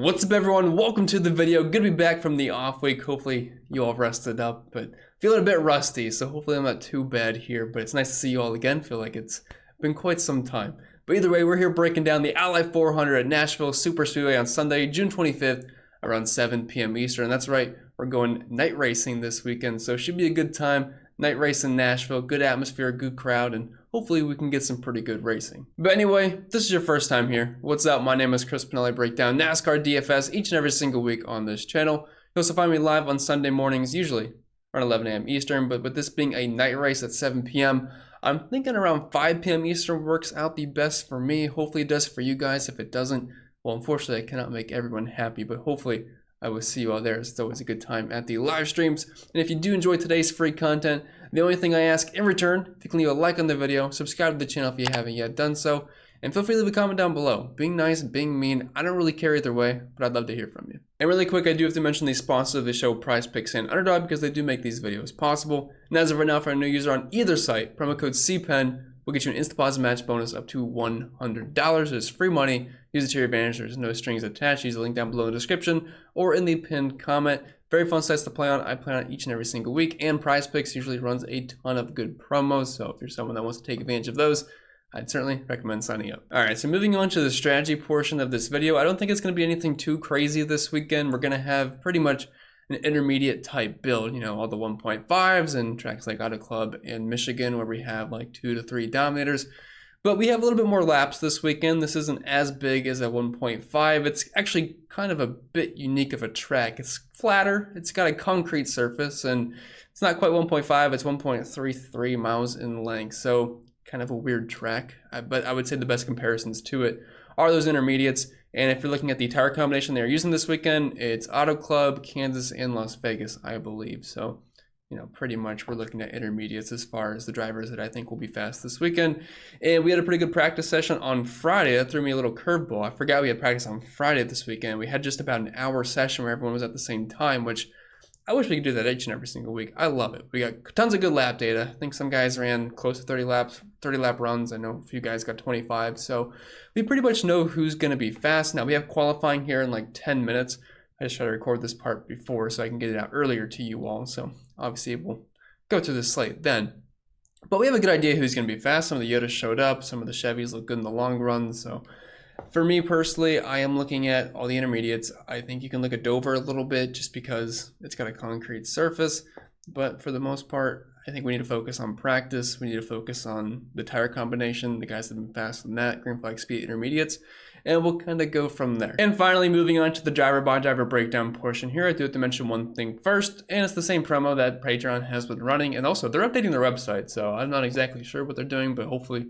What's up, everyone? Welcome to the video. Good to be back from the off week. Hopefully you all rested up, but feeling a bit rusty, so hopefully I'm not too bad here. But it's nice to see you all again. Feel like it's been quite some time. But either way, we're here breaking down the Ally 400 at Nashville Super Speedway on Sunday, June 25th, around 7 p.m. Eastern. That's right, we're going night racing this weekend, so it should be a good time. Night race in Nashville, good atmosphere, good crowd, and hopefully we can get some pretty good racing. But anyway, if this is your first time here, what's up? My name is Chris Pennell. I break down NASCAR DFS each and every single week on this channel. You also find me live on Sunday mornings, usually around 11 a.m. Eastern, but with this being a night race at 7 p.m., I'm thinking around 5 p.m. Eastern works out the best for me. Hopefully it does for you guys. If it doesn't, well, unfortunately, I cannot make everyone happy, but hopefully I will see you all there. It's always a good time at the live streams. And if you do enjoy today's free content, the only thing I ask in return, if you can leave a like on the video, subscribe to the channel if you haven't yet done so, and feel free to leave a comment down below. Being nice, being mean, I don't really care either way, but I'd love to hear from you. And really quick, I do have to mention the sponsor of the show, Prize Picks and Underdog, because they do make these videos possible. And as of right now, for a new user on either site, promo code CPEN will get you an instant deposit match bonus up to $100. It's free money. Use it to your advantage. There's no strings attached. Use the link down below in the description or in the pinned comment. Very fun sites to play on. I play on it each and every single week. And Prize Picks usually runs a ton of good promos. So if you're someone that wants to take advantage of those, I'd certainly recommend signing up. All right, so moving on to the strategy portion of this video. I don't think it's going to be anything too crazy this weekend. We're going to have pretty much an intermediate type build, you know, all the 1.5s and tracks like Auto Club and Michigan where we have like 2 to 3 dominators. But we have a little bit more laps this weekend. This isn't as big as a 1.5. It's actually kind of a bit unique of a track. It's flatter, it's got a concrete surface, and it's not quite 1.5, it's 1.33 miles in length. So kind of a weird track, but I would say the best comparisons to it are those intermediates. And if you're looking at the tire combination they're using this weekend, it's Auto Club, Kansas, and Las Vegas, I believe. So, you know, pretty much we're looking at intermediates as far as the drivers that I think will be fast this weekend. And we had a pretty good practice session on Friday. That threw me a little curveball. I forgot we had practice on Friday this weekend. We had just about an hour session where everyone was at the same time, which I wish we could do that each and every single week. I love it. We got tons of good lap data. I think some guys ran close to 30 lap runs. I know a few guys got 25. So we pretty much know who's going to be fast. Now we have qualifying here in like 10 minutes. I just try to record this part before so I can get it out earlier to you all. So obviously we'll go through the slate then. But we have a good idea who's going to be fast. Some of the Yodas showed up. Some of the Chevys look good in the long run. So for me personally, I am looking at all the intermediates. I think you can look at Dover a little bit just because it's got a concrete surface. But for the most part, I think we need to focus on practice. We need to focus on the tire combination, the guys that have been fast in that, green flag speed intermediates, and we'll kind of go from there. And finally, moving on to the driver by driver breakdown portion here, I do have to mention one thing first, and it's the same promo that Patreon has been running, and also they're updating their website, so I'm not exactly sure what they're doing, but hopefully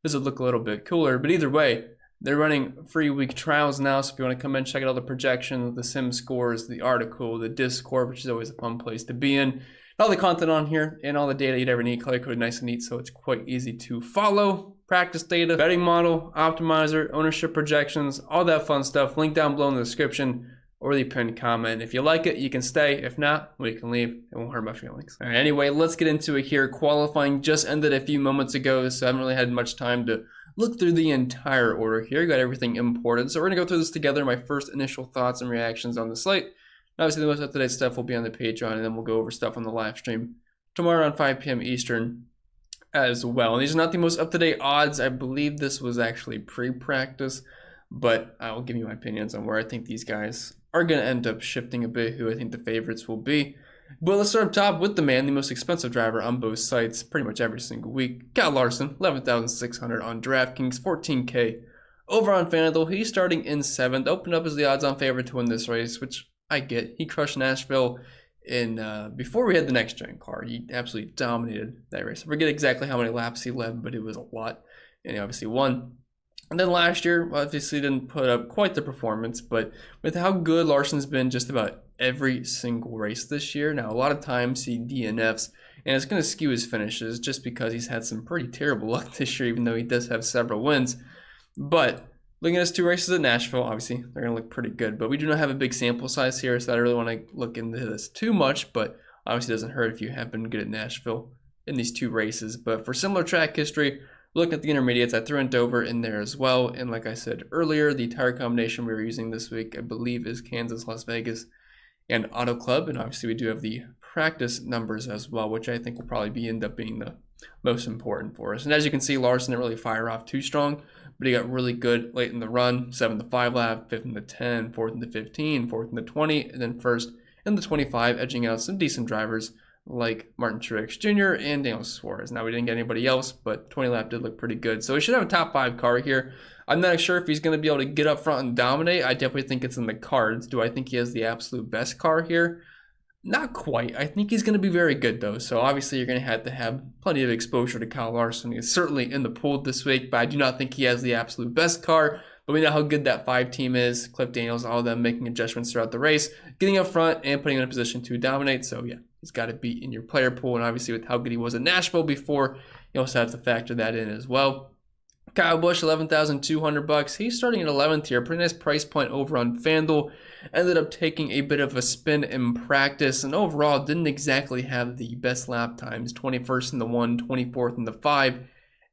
this will look a little bit cooler. But either way, they're running free week trials now, so if you want to come in, check out all the projections, the sim scores, the article, the Discord, which is always a fun place to be in. All the content on here and all the data you'd ever need, color coded nice and neat, so it's quite easy to follow. Practice data, betting model, optimizer, ownership projections, all that fun stuff. Link down below in the description or the pinned comment. If you like it, you can stay. If not, we can leave. It won't hurt my feelings. All right, anyway, let's get into it here. Qualifying just ended a few moments ago, so I haven't really had much time to look through the entire order here. Got everything imported, so we're gonna go through this together. My first initial thoughts and reactions on the slate. Obviously, the most up-to-date stuff will be on the Patreon, and then we'll go over stuff on the live stream tomorrow around 5 p.m. Eastern as well. And these are not the most up-to-date odds. I believe this was actually pre-practice, but I will give you my opinions on where I think these guys are going to end up shifting a bit, who I think the favorites will be. But let's start up top with the man, the most expensive driver on both sites pretty much every single week. Kyle Larson, 11,600 on DraftKings, 14K over on FanDuel. He's starting in 7th, opened up as the odds-on favorite to win this race, which I get. He crushed Nashville in before we had the next gen car. He absolutely dominated that race. I forget exactly how many laps he led, but it was a lot, and he obviously won. And then last year, obviously didn't put up quite the performance, but with how good Larson's been just about every single race this year, now a lot of times he DNFs, and it's going to skew his finishes just because he's had some pretty terrible luck this year, even though he does have several wins. But looking at his 2 races at Nashville, obviously, they're going to look pretty good. But we do not have a big sample size here, so I don't really want to look into this too much. But obviously, it doesn't hurt if you have been good at Nashville in these 2 races. But for similar track history, Looking at the intermediates, I threw in Dover in there as well. And like I said earlier, the tire combination we were using this week, I believe, is Kansas, Las Vegas, and Auto Club. And obviously we do have the practice numbers as well, which I think will probably end up being the most important for us. And as you can see, Larson didn't really fire off too strong, but he got really good late in the run. 7th to 5 lap, 5th into 10, 4th into 15, 4th into 20, and then 1st in the 25, edging out some decent drivers like Martin Truex Jr. and Daniel Suarez. Now, we didn't get anybody else, but 20 lap did look pretty good. So he should have a top 5 car here. I'm not sure if he's going to be able to get up front and dominate. I definitely think it's in the cards. Do I think he has the absolute best car here? Not quite. I think he's going to be very good, though. So obviously you're going to have plenty of exposure to Kyle Larson. He's certainly in the pool this week, but I do not think he has the absolute best car. But we know how good that 5 team is. Cliff Daniels, all of them making adjustments throughout the race, getting up front and putting him in a position to dominate. So yeah, he's got to be in your player pool. And obviously with how good he was in Nashville before, you also have to factor that in as well. Kyle Busch, $11,200. He's starting at 11th here. Pretty nice price point over on FanDuel. Ended up taking a bit of a spin in practice, and overall didn't exactly have the best lap times. 21st in the 1, 24th in the 5,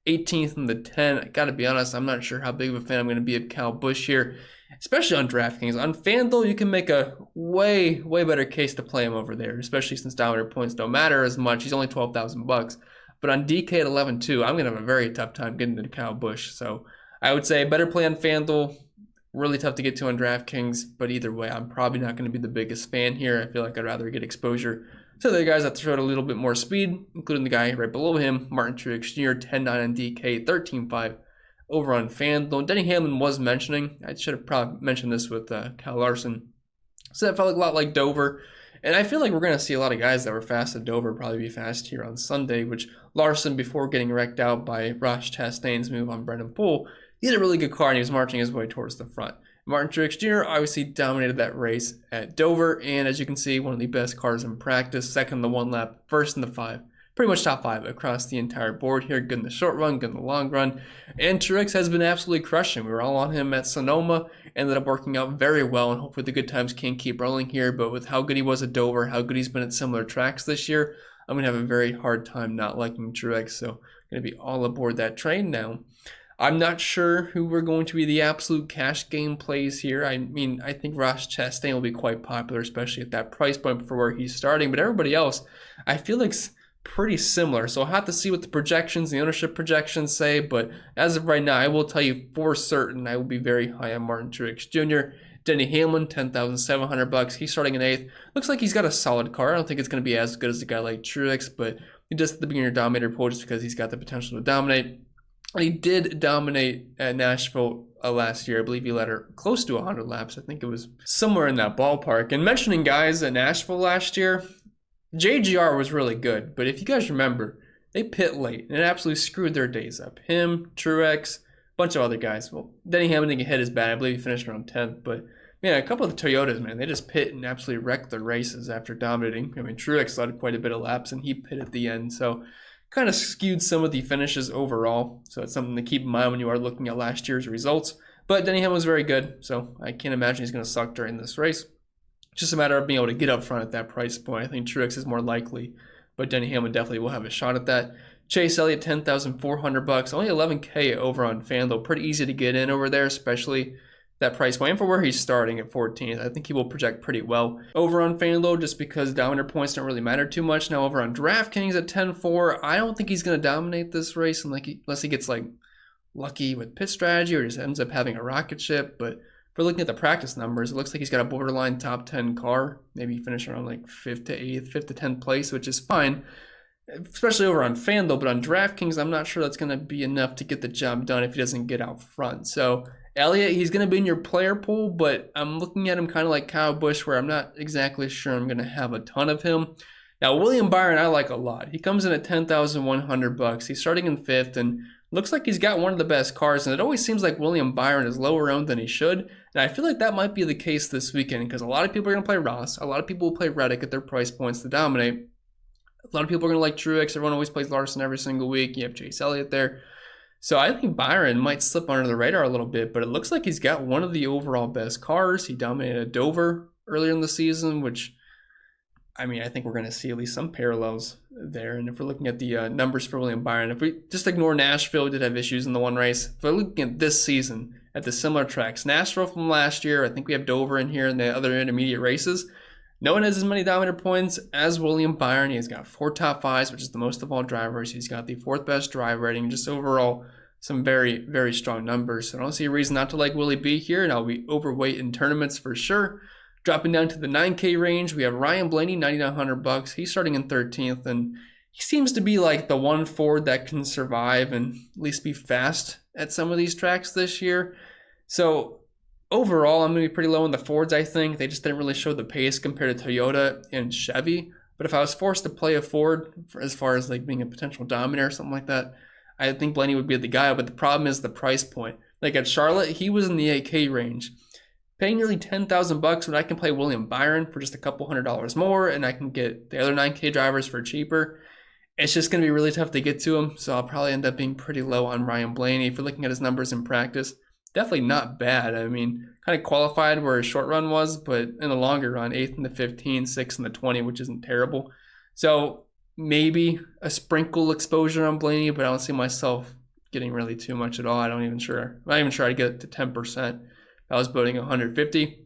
18th in the 10. I gotta be honest, I'm not sure how big of a fan I'm gonna be of Kyle Busch here, especially on DraftKings. On FanDuel, you can make a way better case to play him over there, especially since dominor points don't matter as much. He's only $12,000. But on DK at 11-2, I'm going to have a very tough time getting to Kyle Busch. So I would say better play on FanDuel. Really tough to get to on DraftKings. But either way, I'm probably not going to be the biggest fan here. I feel like I'd rather get exposure to the guys that throw a little bit more speed, including the guy right below him, Martin Truex Jr., 10-9 on DK, 13-5 over on FanDuel. Denny Hamlin was mentioning, I should have probably mentioned this with Kyle Larson. So that felt a lot like Dover. And I feel like we're going to see a lot of guys that were fast at Dover probably be fast here on Sunday, which Larson, before getting wrecked out by Ross Chastain's move on Brendan Poole, he had a really good car and he was marching his way towards the front. Martin Truex Jr. obviously dominated that race at Dover, and as you can see, one of the best cars in practice, second in the 1 lap, first in the 5. Pretty much top 5 across the entire board here. Good in the short run, good in the long run. And Truex has been absolutely crushing. We were all on him at Sonoma. Ended up working out very well, and hopefully the good times can keep rolling here. But with how good he was at Dover, how good he's been at similar tracks this year, I'm going to have a very hard time not liking Truex. So I'm going to be all aboard that train now. I'm not sure who we're going to be the absolute cash game plays here. I mean, I think Ross Chastain will be quite popular, especially at that price point for where he's starting. But everybody else, I feel like pretty similar. So I'll have to see what the projections, the ownership projections say. But as of right now, I will tell you for certain I will be very high on Martin Truex Jr. Denny Hamlin, $10,700. He's starting in 8th. Looks like he's got a solid car. I don't think it's going to be as good as a guy like Truex, but he just at the beginner dominator pool just because he's got the potential to dominate. And he did dominate at Nashville last year. I believe he led her close to 100 laps. I think it was somewhere in that ballpark. And mentioning guys at Nashville last year, JGR was really good, but if you guys remember, they pit late and it absolutely screwed their days up. Him, Truex, a bunch of other guys. Well, Denny Hamlin didn't get hit as bad. I believe he finished around 10th, but man, a couple of the Toyotas, man, they just pit and absolutely wrecked their races after dominating. I mean, Truex led quite a bit of laps and he pit at the end, so kind of skewed some of the finishes overall. So it's something to keep in mind when you are looking at last year's results. But Denny Hamlin was very good, so I can't imagine he's going to suck during this race. Just a matter of being able to get up front at that price point. I think Truex is more likely, but Denny Hamlin definitely will have a shot at that. Chase Elliott, $10,400, only $11K over on FanDuel. Pretty easy to get in over there, especially that price point. And for where he's starting at 14th, I think he will project pretty well over on FanDuel just because dominator points don't really matter too much. Now over on DraftKings at 10-4, I don't think he's going to dominate this race unless he gets like lucky with pit strategy or just ends up having a rocket ship, but if we're looking at the practice numbers, it looks like he's got a borderline top 10 car. Maybe finish around like 5th to 8th, 5th to 10th place, which is fine, especially over on FanDuel. But on DraftKings, I'm not sure that's going to be enough to get the job done if he doesn't get out front. So Elliott, he's going to be in your player pool, but I'm looking at him kind of like Kyle Busch, where I'm not exactly sure I'm going to have a ton of him. Now, William Byron, I like a lot. He comes in at $10,100. He's starting in 5th, and looks like he's got one of the best cars, and it always seems like William Byron is lower owned than he should. And I feel like that might be the case this weekend because a lot of people are going to play Ross. A lot of people will play Reddick at their price points to dominate. A lot of people are going to like Truex. Everyone always plays Larson every single week. You have Chase Elliott there. So I think Byron might slip under the radar a little bit, but it looks like he's got one of the overall best cars. He dominated Dover earlier in the season, which I mean, I think we're going to see at least some parallels there. And if we're looking at the numbers for William Byron, if we just ignore Nashville, we did have issues in the one race. If we're looking at this season at the similar tracks, Nashville from last year, I think we have Dover in here and the other intermediate races. No one has as many dominator points as William Byron. He's got 4 top 5s, which is the most of all drivers. He's got the 4th best drive rating. Just overall, some very, very strong numbers. So I don't see a reason not to like Willie B here, and I'll be overweight in tournaments for sure. Dropping down to the 9K range, we have Ryan Blaney, $9,900. He's starting in 13th, and he seems to be like the one Ford that can survive and at least be fast at some of these tracks this year. So overall, I'm going to be pretty low in the Fords, I think. They just didn't really show the pace compared to Toyota and Chevy. But if I was forced to play a Ford as far as like being a potential dominator or something like that, I think Blaney would be the guy. But the problem is the price point. Like at Charlotte, he was in the 8K range. Paying nearly $10,000 when I can play William Byron for just a couple $100 more, and I can get the other 9K drivers for cheaper. It's just going to be really tough to get to him, so I'll probably end up being pretty low on Ryan Blaney. If you're looking at his numbers in practice, definitely not bad. I mean, kind of qualified where his short run was, but in the longer run, 8th in the 15, 6th in the 20, which isn't terrible. So maybe a sprinkle exposure on Blaney, but I don't see myself getting really too much at all. I'm not even sure I'd get it to 10%. I was voting 150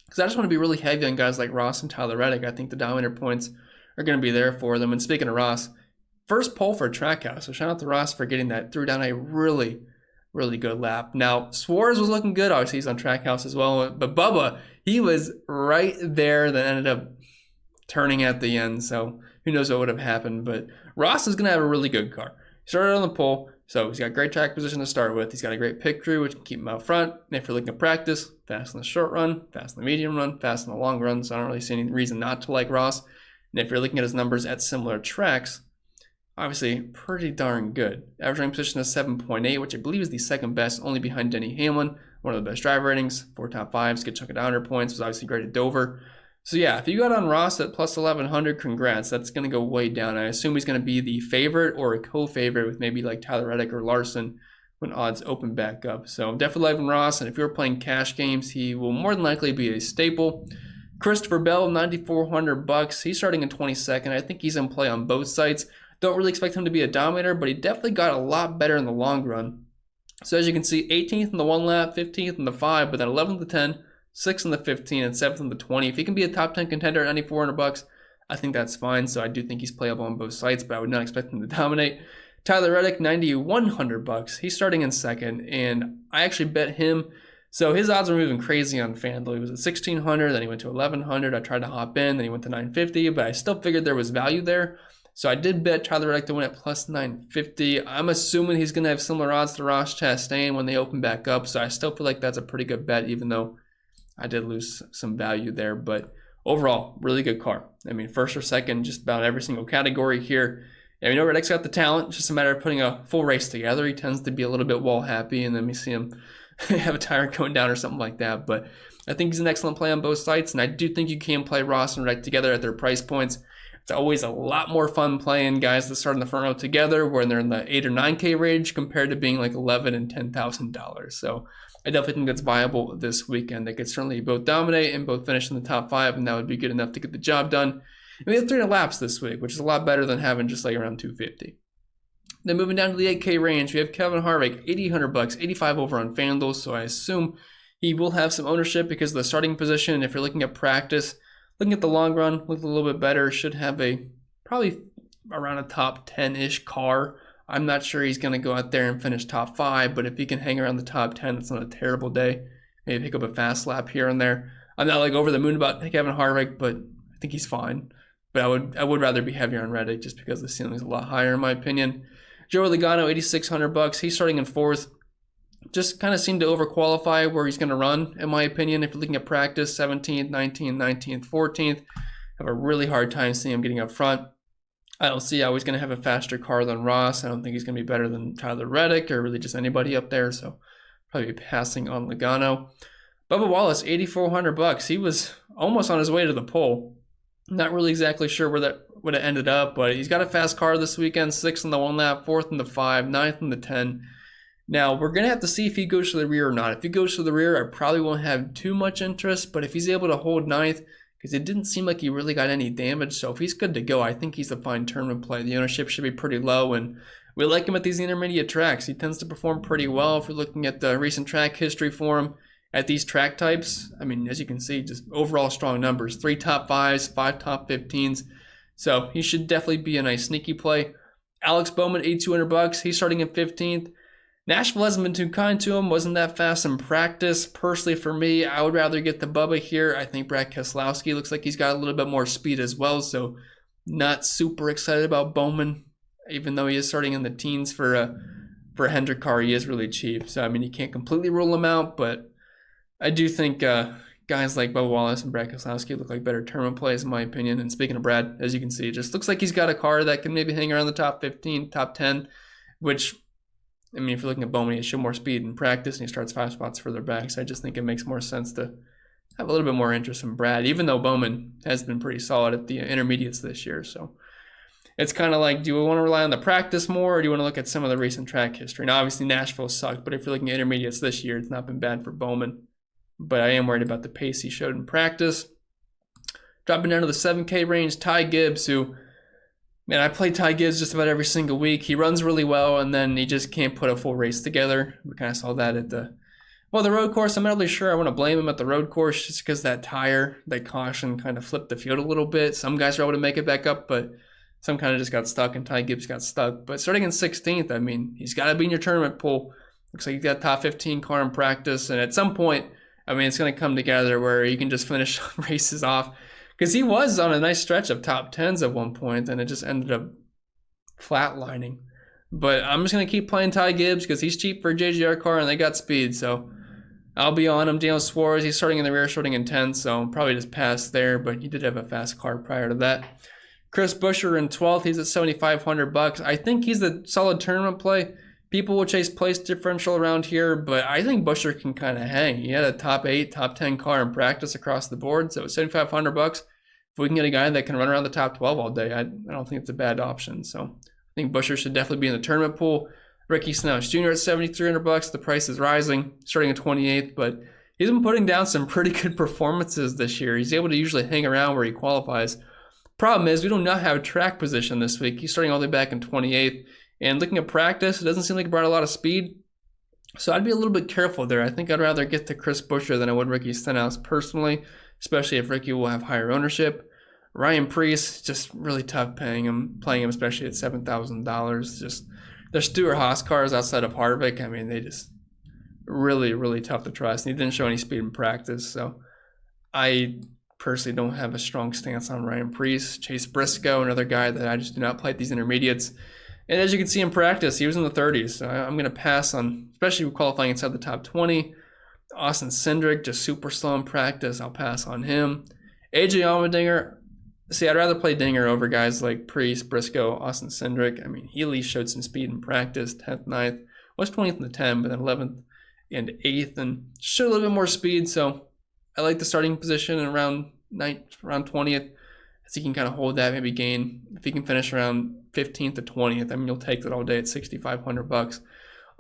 because I just want to be really heavy on guys like Ross and Tyler Reddick. I think the dominator points are going to be there for them. And speaking of Ross, first pole for Trackhouse. So shout out to Ross for getting that. Threw down a really, really good lap. Now, Suarez was looking good. Obviously, he's on Trackhouse as well. But Bubba, he was right there that ended up turning at the end. So who knows what would have happened. But Ross is going to have a really good car. He started on the pole. So he's got great track position to start with. He's got a great pit crew, which can keep him out front. And if you're looking at practice, fast in the short run, fast in the medium run, fast in the long run. So I don't really see any reason not to like Ross. And if you're looking at his numbers at similar tracks, obviously pretty darn good. Average rank position is 7.8, which I believe is the second best, only behind Denny Hamlin. One of the best driver ratings, 4 top 5s, good chunk of downer points, was obviously great at Dover. So yeah, if you got on Ross at plus 1,100, congrats. That's going to go way down. I assume he's going to be the favorite or a co-favorite with maybe like Tyler Reddick or Larson when odds open back up. So I'm definitely liking Ross, and if you're playing cash games, he will more than likely be a staple. Christopher Bell, $9,400. He's starting in 22nd. I think he's in play on both sites. Don't really expect him to be a dominator, but he definitely got a lot better in the long run. So as you can see, 18th in the 1 lap, 15th in the 5, but then 11th to 10. 6th in the 15 and 7th in the 20. If he can be a top 10 contender at $9,400, I think that's fine. So I do think he's playable on both sites, but I would not expect him to dominate. Tyler Reddick, $9,100. He's starting in 2nd, and I actually bet him. So his odds were moving crazy on FanDuel. He was at 1,600, then he went to 1,100. I tried to hop in, then he went to 950, but I still figured there was value there. So I did bet Tyler Reddick to win at plus 950. I'm assuming he's going to have similar odds to Ross Chastain when they open back up. So I still feel like that's a pretty good bet, even though I did lose some value there, but overall, really good car. I mean, first or second, just about every single category here. And we know Reddick's got the talent. It's just a matter of putting a full race together. He tends to be a little bit wall happy, and then we see him have a tire going down or something like that. But I think he's an excellent play on both sites, and I do think you can play Ross and Reddick together at their price points. It's always a lot more fun playing guys that start in the front row together when they're in the 8 or 9K range compared to being like $11,000 and $10,000. So I definitely think that's viable this weekend. They could certainly both dominate and both finish in the top 5, and that would be good enough to get the job done. And we have 300 laps this week, which is a lot better than having just like around 250. Then moving down to the 8K range, we have Kevin Harvick, $8,800, 85 over on FanDuel. So I assume he will have some ownership because of the starting position. If you're looking at practice, looking at the long run, look a little bit better. Should have a probably around a top 10-ish car. I'm not sure he's going to go out there and finish top 5, but if he can hang around the top 10, it's not a terrible day. Maybe pick up a fast lap here and there. I'm not like over the moon about Kevin Harvick, but I think he's fine. But I would rather be heavier on Reddick just because the ceiling is a lot higher in my opinion. Joey Logano, $8,600. He's starting in 4th. Just kind of seemed to overqualify where he's going to run, in my opinion. If you're looking at practice, 17th, 19th, 19th, 14th. Have a really hard time seeing him getting up front. I don't see how he's going to have a faster car than Ross. I don't think he's going to be better than Tyler Reddick or really just anybody up there. So probably be passing on Logano. Bubba Wallace, $8,400. He was almost on his way to the pole. Not really exactly sure where that would have ended up, but he's got a fast car this weekend. 6th in the 1 lap, 4th in the 5, 9th in the 10. Now, we're going to have to see if he goes to the rear or not. If he goes to the rear, I probably won't have too much interest, but if he's able to hold 9th, because it didn't seem like he really got any damage. So if he's good to go, I think he's a fine tournament play. The ownership should be pretty low, and we like him at these intermediate tracks. He tends to perform pretty well if we're looking at the recent track history for him at these track types. I mean, as you can see, just overall strong numbers. 3 top 5s, 5 top 15s. So he should definitely be a nice sneaky play. Alex Bowman, $8,200. He's starting at 15th. Nashville hasn't been too kind to him. Wasn't that fast in practice. Personally, for me, I would rather get the Bubba here. I think Brad Keselowski looks like he's got a little bit more speed as well. So not super excited about Bowman, even though he is starting in the teens for a Hendrick car. He is really cheap. So, I mean, you can't completely rule him out, but I do think guys like Bubba Wallace and Brad Keselowski look like better tournament plays, in my opinion. And speaking of Brad, as you can see, it just looks like he's got a car that can maybe hang around the top 15, top 10, which, I mean, if you're looking at Bowman, he shows more speed in practice, and he starts 5 spots further back. So I just think it makes more sense to have a little bit more interest in Brad, even though Bowman has been pretty solid at the intermediates this year. So it's kind of like, do we want to rely on the practice more, or do you want to look at some of the recent track history? Now, obviously, Nashville sucked, but if you're looking at intermediates this year, it's not been bad for Bowman. But I am worried about the pace he showed in practice. Dropping down to the 7K range, Ty Gibbs, who, man, I play Ty Gibbs just about every single week. He runs really well, and then he just can't put a full race together. We kind of saw that at the road course. I'm not really sure I want to blame him at the road course just because that caution kind of flipped the field a little bit. Some guys were able to make it back up, but some kind of just got stuck, and Ty Gibbs got stuck. But starting in 16th, I mean, he's got to be in your tournament pool. Looks like he's got a top 15 car in practice, and at some point, I mean, it's going to come together where you can just finish races off. Because he was on a nice stretch of top 10s at one point, and it just ended up flatlining. But I'm just going to keep playing Ty Gibbs because he's cheap for a JGR car, and they got speed. So I'll be on him. Daniel Suarez, he's starting in the rear, starting in 10th, so probably just pass there. But he did have a fast car prior to that. Chris Buescher in 12th, he's at $7,500. I think he's a solid tournament play. People will chase place differential around here, but I think Buescher can kind of hang. He had a top 8, top 10 car in practice across the board, so $7,500. If we can get a guy that can run around the top 12 all day, I don't think it's a bad option. So I think Buescher should definitely be in the tournament pool. Ricky Stenhouse Jr. at $7,300. The price is rising, starting at 28th, but he's been putting down some pretty good performances this year. He's able to usually hang around where he qualifies. Problem is, we do not have a track position this week. He's starting all the way back in 28th. And looking at practice, it doesn't seem like he brought a lot of speed. So I'd be a little bit careful there. I think I'd rather get to Chris Buescher than I would Ricky Stenhouse personally, especially if Ricky will have higher ownership. Ryan Preece, just really tough playing him, especially at $7,000. Just the Stewart Haas cars outside of Harvick, I mean, they just really, really tough to trust. And he didn't show any speed in practice. So I personally don't have a strong stance on Ryan Preece. Chase Briscoe, another guy that I just do not play at these intermediates. And as you can see in practice, he was in the 30s. So I'm going to pass on, especially qualifying inside the top 20. Austin Cindric, just super slow in practice. I'll pass on him. AJ Allmendinger, see, I'd rather play Dinger over guys like Preece, Briscoe, Austin Cindric. I mean, he at least showed some speed in practice, 10th, 9th. Was 20th in the 10, but then 11th and 8th, and showed a little bit more speed. So I like the starting position around 20th. So he can kind of hold that, maybe gain. If he can finish around 15th to 20th, I mean, you'll take that all day at $6,500.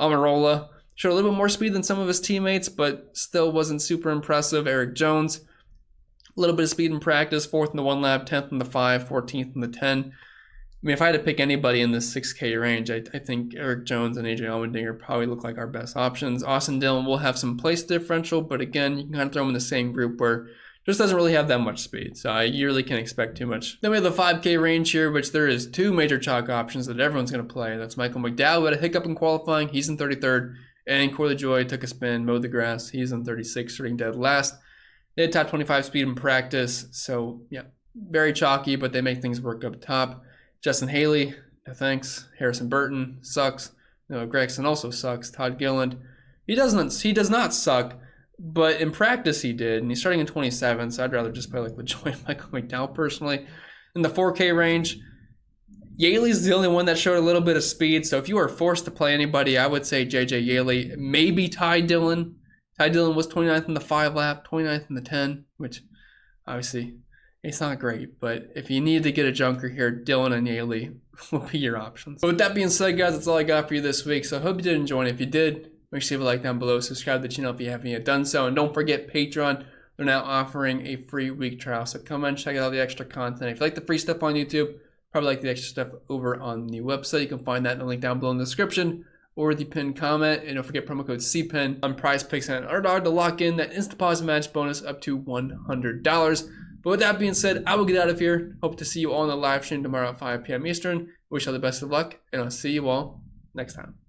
Almirola showed a little bit more speed than some of his teammates, but still wasn't super impressive. Eric Jones, a little bit of speed in practice, 4th in the 1 lap, 10th in the 5, 14th in the 10. I mean, if I had to pick anybody in this 6K range, I think Eric Jones and AJ Allmendinger probably look like our best options. Austin Dillon will have some place differential, but again, you can kind of throw him in the same group where just doesn't really have that much speed, so I really can't expect too much. Then we have the 5K range here, which there is 2 major chalk options that everyone's going to play. That's Michael McDowell, who had a hiccup in qualifying. He's in 33rd. And Corey LaJoie took a spin, mowed the grass. He's in 36th, starting dead last. They had top 25 speed in practice, so yeah, very chalky, but they make things work up top. Justin Haley, no thanks. Harrison Burton, sucks. Noah Gragson also sucks. Todd Gilliland, he does not suck. But in practice he did, and he's starting in 27, so I'd rather just play like LaJoie and Michael McDowell personally. In the 4K range, Yaley's the only one that showed a little bit of speed, so if you are forced to play anybody, I would say JJ Yaley, maybe Ty Dillon. Ty Dillon was 29th in the 5 lap, 29th in the 10, which obviously it's not great, but if you need to get a junker here, Dillon and Yaley will be your options. But with that being said, guys, that's all I got for you this week, so I hope you did enjoy, and if you did, make sure you leave a like down below, subscribe to the channel if you haven't yet done so, and don't forget Patreon. they're now offering a free week trial. So come and check out all the extra content. If you like the free stuff on YouTube, probably like the extra stuff over on the website. You can find that in the link down below in the description or the pinned comment. And don't forget promo code CPIN on Prize Picks and Underdog to lock in that instant deposit match bonus up to $100. But with that being said, I will get out of here. Hope to see you all in the live stream tomorrow at 5 p.m. Eastern. Wish you all the best of luck, and I'll see you all next time.